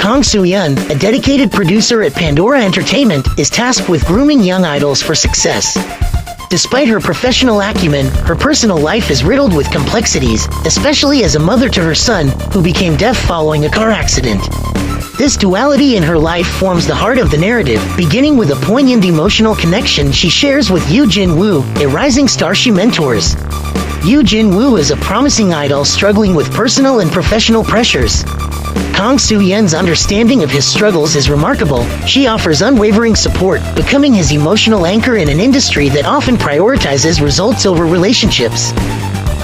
Kang Soo-yeon, a dedicated producer at Pandora Entertainment, is tasked with grooming young idols for success. Despite her professional acumen, her personal life is riddled with complexities, especially as a mother to her son, who became deaf following a car accident. This duality in her life forms the heart of the narrative, beginning with a poignant emotional connection she shares with Yoo Jin-woo, a rising star she mentors. Yoo Jin-woo is a promising idol struggling with personal and professional pressures. Kang Soo-yeon's understanding of his struggles is remarkable. She offers unwavering support, becoming his emotional anchor in an industry that often prioritizes results over relationships.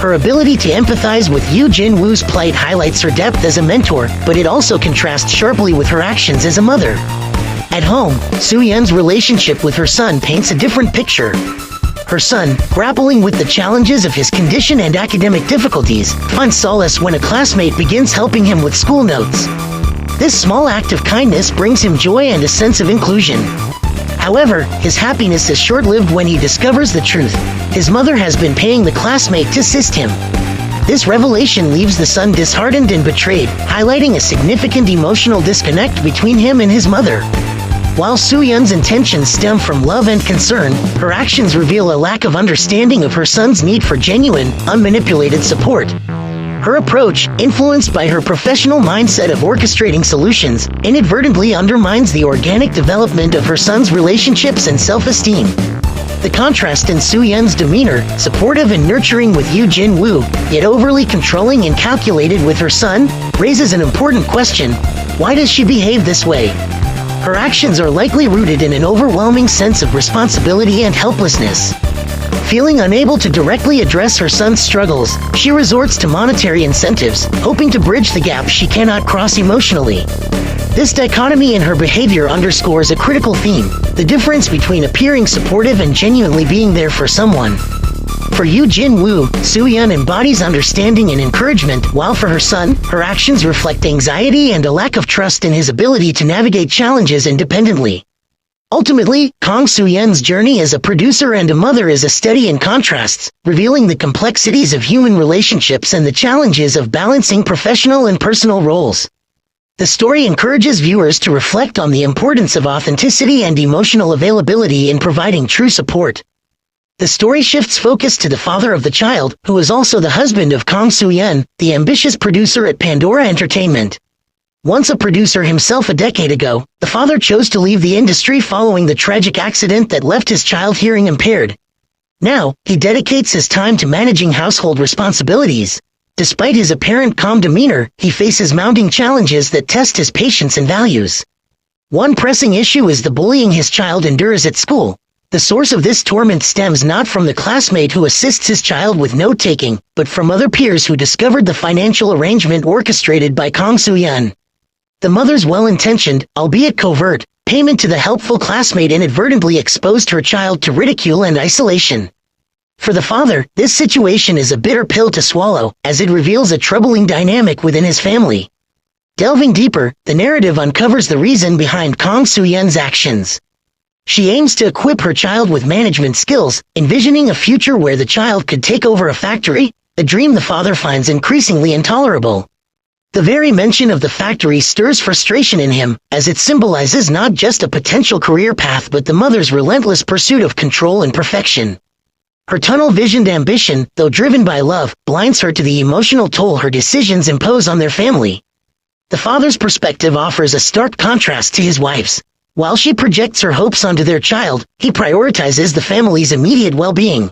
Her ability to empathize with Yoo Jin-woo's plight highlights her depth as a mentor, but it also contrasts sharply with her actions as a mother. At home, Soo-yeon's relationship with her son paints a different picture. Her son, grappling with the challenges of his condition and academic difficulties, finds solace when a classmate begins helping him with school notes. This small act of kindness brings him joy and a sense of inclusion. However, his happiness is short-lived when he discovers the truth. His mother has been paying the classmate to assist him. This revelation leaves the son disheartened and betrayed, highlighting a significant emotional disconnect between him and his mother. While Soo-yeon's intentions stem from love and concern, her actions reveal a lack of understanding of her son's need for genuine, unmanipulated support. Her approach, influenced by her professional mindset of orchestrating solutions, inadvertently undermines the organic development of her son's relationships and self-esteem. The contrast in Soo-yeon's demeanor, supportive and nurturing with Yoo Jin-woo, yet overly controlling and calculated with her son, raises an important question: why does she behave this way? Her actions are likely rooted in an overwhelming sense of responsibility and helplessness. Feeling unable to directly address her son's struggles, she resorts to monetary incentives, hoping to bridge the gap she cannot cross emotionally. This dichotomy in her behavior underscores a critical theme: the difference between appearing supportive and genuinely being there for someone. For Yoo Jin-woo, Soo-yeon embodies understanding and encouragement, while for her son, her actions reflect anxiety and a lack of trust in his ability to navigate challenges independently. Ultimately, Kang Soo-yeon's journey as a producer and a mother is a study in contrasts, revealing the complexities of human relationships and the challenges of balancing professional and personal roles. The story encourages viewers to reflect on the importance of authenticity and emotional availability in providing true support. The story shifts focus to the father of the child, who is also the husband of Kang Soo-yeon, the ambitious producer at Pandora Entertainment. Once a producer himself a decade ago, the father chose to leave the industry following the tragic accident that left his child hearing impaired. Now, he dedicates his time to managing household responsibilities. Despite his apparent calm demeanor, he faces mounting challenges that test his patience and values. One pressing issue is the bullying his child endures at school. The source of this torment stems not from the classmate who assists his child with note-taking, but from other peers who discovered the financial arrangement orchestrated by Kang Soo-yeon. The mother's well-intentioned, albeit covert, payment to the helpful classmate inadvertently exposed her child to ridicule and isolation. For the father, this situation is a bitter pill to swallow, as it reveals a troubling dynamic within his family. Delving deeper, the narrative uncovers the reason behind Kang Soo-yeon's actions. She aims to equip her child with management skills, envisioning a future where the child could take over a factory, a dream the father finds increasingly intolerable. The very mention of the factory stirs frustration in him, as it symbolizes not just a potential career path but the mother's relentless pursuit of control and perfection. Her tunnel-visioned ambition, though driven by love, blinds her to the emotional toll her decisions impose on their family. The father's perspective offers a stark contrast to his wife's. While she projects her hopes onto their child, he prioritizes the family's immediate well-being.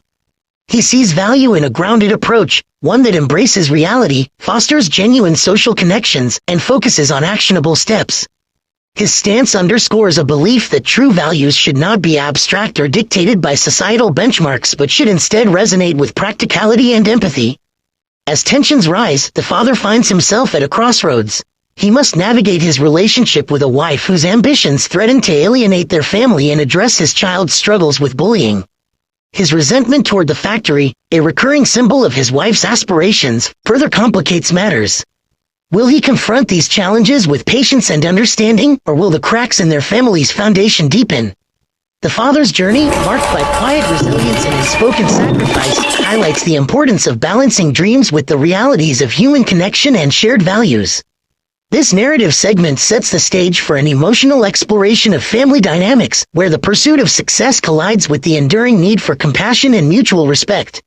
He sees value in a grounded approach, one that embraces reality, fosters genuine social connections, and focuses on actionable steps. His stance underscores a belief that true values should not be abstract or dictated by societal benchmarks but should instead resonate with practicality and empathy. As tensions rise, the father finds himself at a crossroads. He must navigate his relationship with a wife whose ambitions threaten to alienate their family and address his child's struggles with bullying. His resentment toward the factory, a recurring symbol of his wife's aspirations, further complicates matters. Will he confront these challenges with patience and understanding, or will the cracks in their family's foundation deepen? The father's journey, marked by quiet resilience and unspoken sacrifice, highlights the importance of balancing dreams with the realities of human connection and shared values. This narrative segment sets the stage for an emotional exploration of family dynamics, where the pursuit of success collides with the enduring need for compassion and mutual respect.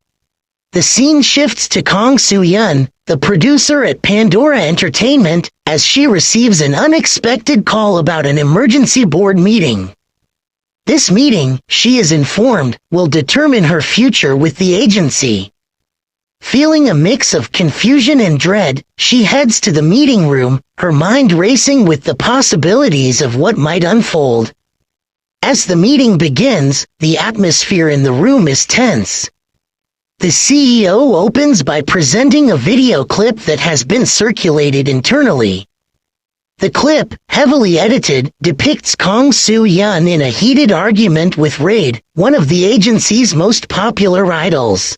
The scene shifts to Kang Soo-yeon, the producer at Pandora Entertainment, as she receives an unexpected call about an emergency board meeting. This meeting, she is informed, will determine her future with the agency. Feeling a mix of confusion and dread, she heads to the meeting room, her mind racing with the possibilities of what might unfold. As the meeting begins, the atmosphere in the room is tense. The CEO opens by presenting a video clip that has been circulated internally. The clip, heavily edited, depicts Kang Soo-yeon in a heated argument with Raid, one of the agency's most popular idols.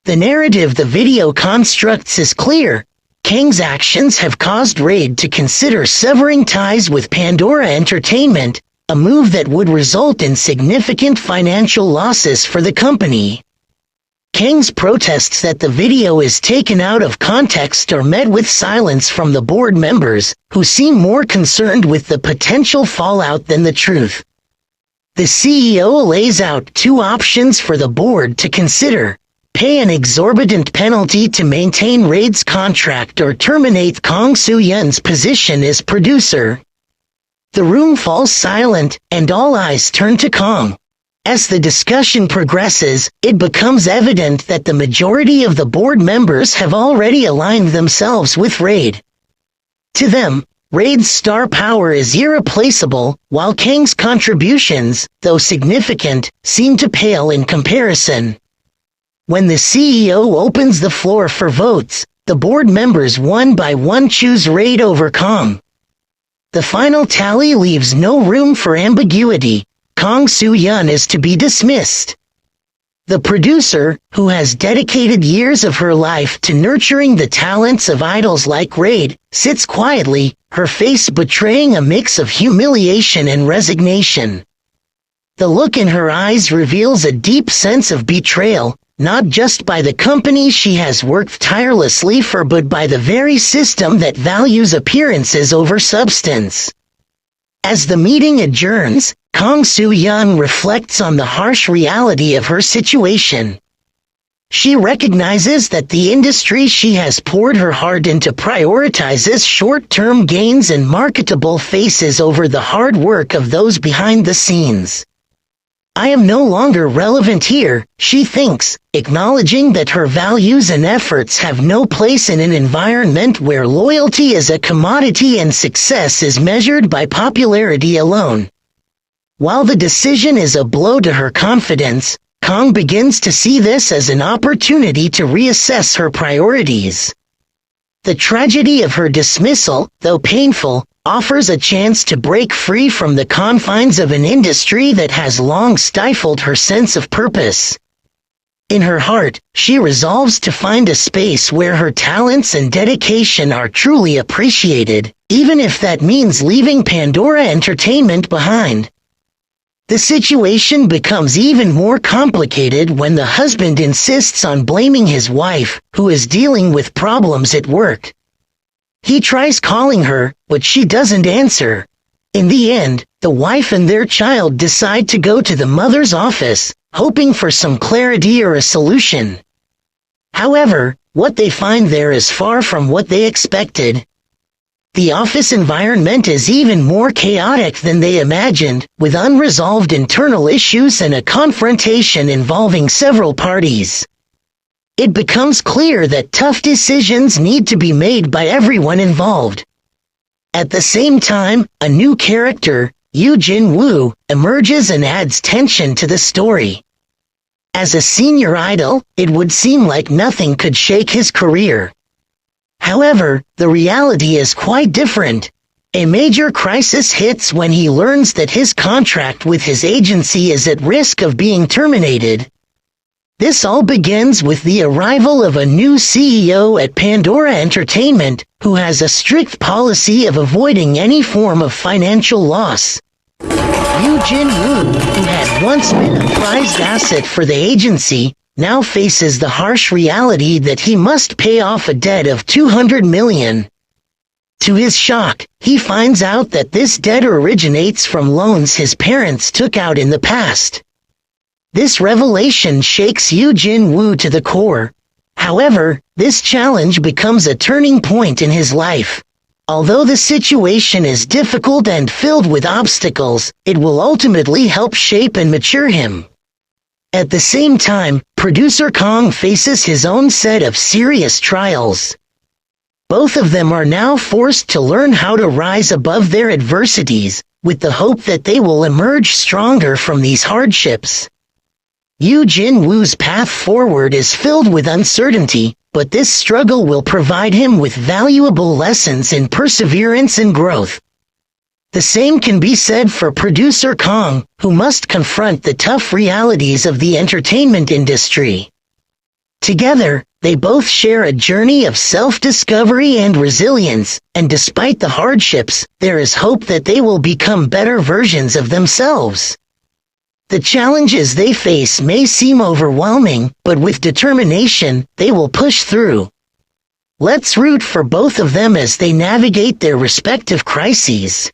The narrative the video constructs is clear. Kang's actions have caused Raid to consider severing ties with Pandora Entertainment, a move that would result in significant financial losses for the company. Kang's protests that the video is taken out of context are met with silence from the board members, who seem more concerned with the potential fallout than the truth. The CEO lays out two options for the board to consider: pay an exorbitant penalty to maintain Raid's contract or terminate Kang Soo-yeon's position as producer. The room falls silent, and all eyes turn to Kang. As the discussion progresses, it becomes evident that the majority of the board members have already aligned themselves with Raid. To them, Raid's star power is irreplaceable, while Kang's contributions, though significant, seem to pale in comparison. When the CEO opens the floor for votes, the board members one by one choose Raid over Kang. The final tally leaves no room for ambiguity. Kang Soo-yeon is to be dismissed. The producer, who has dedicated years of her life to nurturing the talents of idols like Raid, sits quietly, her face betraying a mix of humiliation and resignation. The look in her eyes reveals a deep sense of betrayal, not just by the company she has worked tirelessly for but by the very system that values appearances over substance. As the meeting adjourns, Kang Soo-yeon reflects on the harsh reality of her situation. She recognizes that the industry she has poured her heart into prioritizes short-term gains and marketable faces over the hard work of those behind the scenes. I am no longer relevant here, she thinks, acknowledging that her values and efforts have no place in an environment where loyalty is a commodity and success is measured by popularity alone. While the decision is a blow to her confidence, Kang begins to see this as an opportunity to reassess her priorities. The tragedy of her dismissal, though painful, offers a chance to break free from the confines of an industry that has long stifled her sense of purpose. In her heart, she resolves to find a space where her talents and dedication are truly appreciated, even if that means leaving Pandora Entertainment behind. The situation becomes even more complicated when the husband insists on blaming his wife, who is dealing with problems at work. He tries calling her, but she doesn't answer. In the end, the wife and their child decide to go to the mother's office, hoping for some clarity or a solution. However, what they find there is far from what they expected. The office environment is even more chaotic than they imagined, with unresolved internal issues and a confrontation involving several parties. It becomes clear that tough decisions need to be made by everyone involved. At the same time, a new character, Yoo Jin-woo, emerges and adds tension to the story. As a senior idol, it would seem like nothing could shake his career. However, the reality is quite different. A major crisis hits when he learns that his contract with his agency is at risk of being terminated. This all begins with the arrival of a new CEO at Pandora Entertainment, who has a strict policy of avoiding any form of financial loss. Yoo Jin-woo, who had once been a prized asset for the agency, now faces the harsh reality that he must pay off a debt of $200 million. To his shock, he finds out that this debt originates from loans his parents took out in the past. This revelation shakes Yu Jin-woo to the core. However, this challenge becomes a turning point in his life. Although the situation is difficult and filled with obstacles, it will ultimately help shape and mature him. At the same time, producer Kong faces his own set of serious trials. Both of them are now forced to learn how to rise above their adversities, with the hope that they will emerge stronger from these hardships. Yu Jin-woo's path forward is filled with uncertainty, but this struggle will provide him with valuable lessons in perseverance and growth. The same can be said for producer Kong, who must confront the tough realities of the entertainment industry. Together, they both share a journey of self-discovery and resilience, and despite the hardships, there is hope that they will become better versions of themselves. The challenges they face may seem overwhelming, but with determination, they will push through. Let's root for both of them as they navigate their respective crises.